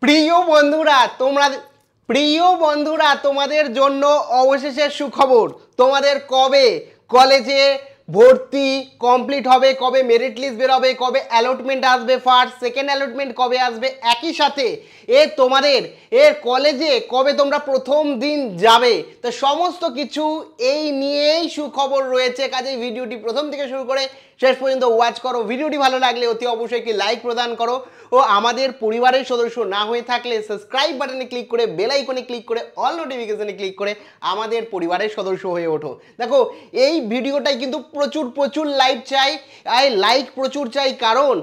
প্রিয় বন্ধুরা তোমাদের জন্য অবশেষে সুখবর। তোমাদের কবে কলেজে ভর্তি কমপ্লিট হবে, কবে মেরিট লিস্ট বের হবে, কবে অ্যালটমেন্ট আসবে, ফার্স্ট সেকেন্ড অ্যালটমেন্ট কবে আসবে, একই সাথে তোমাদের কলেজে কবে তোমরা প্রথম দিন যাবে, তো সমস্ত কিছু এই নিয়েই সুখবর রয়েছে। কাজেই ভিডিওটি প্রথম থেকে শুরু করে শেষ পর্যন্ত ওয়াচ করো। ভিডিওটি ভালো লাগলে অতি অবশ্যই একটি লাইক প্রদান করো ও আমাদের পরিবারের সদস্য না হয়ে থাকলে সাবস্ক্রাইব বাটনে ক্লিক করে বেল আইকনে ক্লিক করে অল নোটিফিকেশনে ক্লিক করে আমাদের পরিবারের সদস্য হয়ে ওঠো। দেখো, এই ভিডিওটাই কিন্তু প্রচুর লাইক চাই, লাইক প্রচুর চাই, কারণ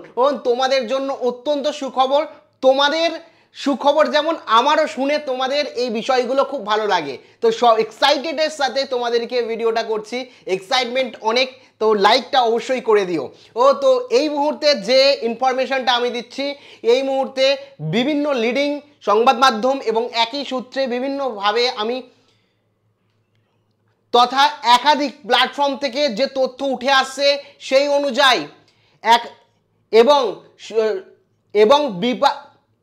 তোমাদের জন্য অত্যন্ত সুখবর। তোমাদের সুখবর যেমন আমারও শুনে তোমাদের এই বিষয়গুলো খুব ভালো লাগে, তো এক্সাইটেডের সাথে তোমাদেরকে ভিডিওটা করছি, এক্সাইটমেন্ট অনেক, তো লাইকটা অবশ্যই করে দিও। তো এই মুহূর্তে যে ইনফরমেশনটা আমি দিচ্ছি, এই মুহূর্তে বিভিন্ন লিডিং সংবাদ মাধ্যম এবং একই সূত্রে বিভিন্নভাবে আমি তথা একাধিক প্ল্যাটফর্ম থেকে যে তথ্য উঠে আসছে সেই অনুযায়ী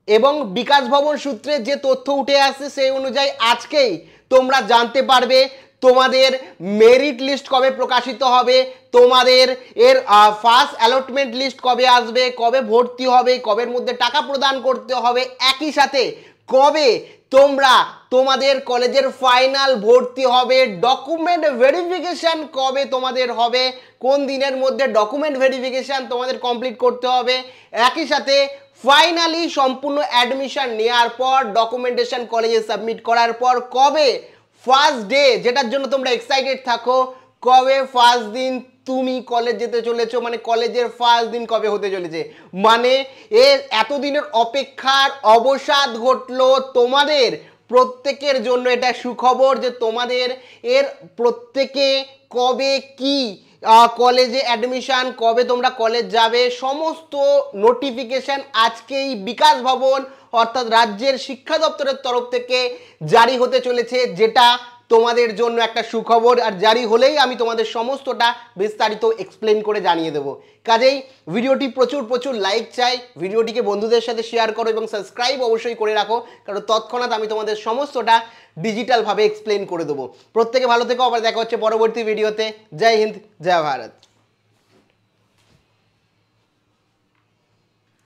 এবং বিকাশ ভবন সূত্রে যে তথ্য উঠে আসছে সেই অনুযায়ী আজকেই তোমরা জানতে পারবে তোমাদের মেরিট লিস্ট কবে প্রকাশিত হবে, তোমাদের ফার্স্ট অ্যালটমেন্ট লিস্ট কবে আসবে, কবে ভর্তি হবে, কবের মধ্যে টাকা প্রদান করতে হবে, একই সাথে কবে তোমরা তোমাদের কলেজের ফাইনাল ভর্তি হবে, ডকুমেন্ট ভেরিফিকেশন কবে তোমাদের হবে, কোন দিনের মধ্যে ডকুমেন্ট ভেরিফিকেশন তোমাদের কমপ্লিট করতে হবে, একই সাথে ফাইনালি সম্পূর্ণ অ্যাডমিশন নেওয়ার পর ডকুমেন্টেশন কলেজে সাবমিট করার পর কবে ফার্স্ট ডে, যেটার জন্য তোমরা এক্সাইটেড থাকো, কবে ফার্স্ট দিন তুমি কলেজ যেতে চলেছো, মানে কলেজের ফার্স্ট দিন কবে হতে চলেছে, মানে এতদিনের অপেক্ষার অবসাদ ঘটলো। তোমাদের প্রত্যেকের জন্য এটা সুখবর যে তোমাদের প্রত্যেকে কবে কি কলেজে অ্যাডমিশন, কবে তোমরা কলেজ যাবে, সমস্ত নোটিফিকেশন আজকেই বিকাশ ভবন অর্থাৎ রাজ্যের শিক্ষা দপ্তরের তরফ থেকে জারি হতে চলেছে, যেটা তোমাদের জন্য একটা সুখবর। আর জারি হলেই আমি তোমাদের সমস্তটা বিস্তারিত এক্সপ্লেন করে জানিয়ে দেবো। কাজেই ভিডিওটি প্রচুর লাইক চাই, ভিডিওটিকে বন্ধুদের সাথে শেয়ার করো এবং সাবস্ক্রাইব অবশ্যই করে রাখো, কারণ তৎক্ষণাৎ আমি তোমাদের সমস্তটা ডিজিটালভাবে এক্সপ্লেন করে দেবো। প্রত্যেকে ভালো থেকো, আবার দেখা হচ্ছে পরবর্তী ভিডিওতে। জয় হিন্দ, জয় ভারত।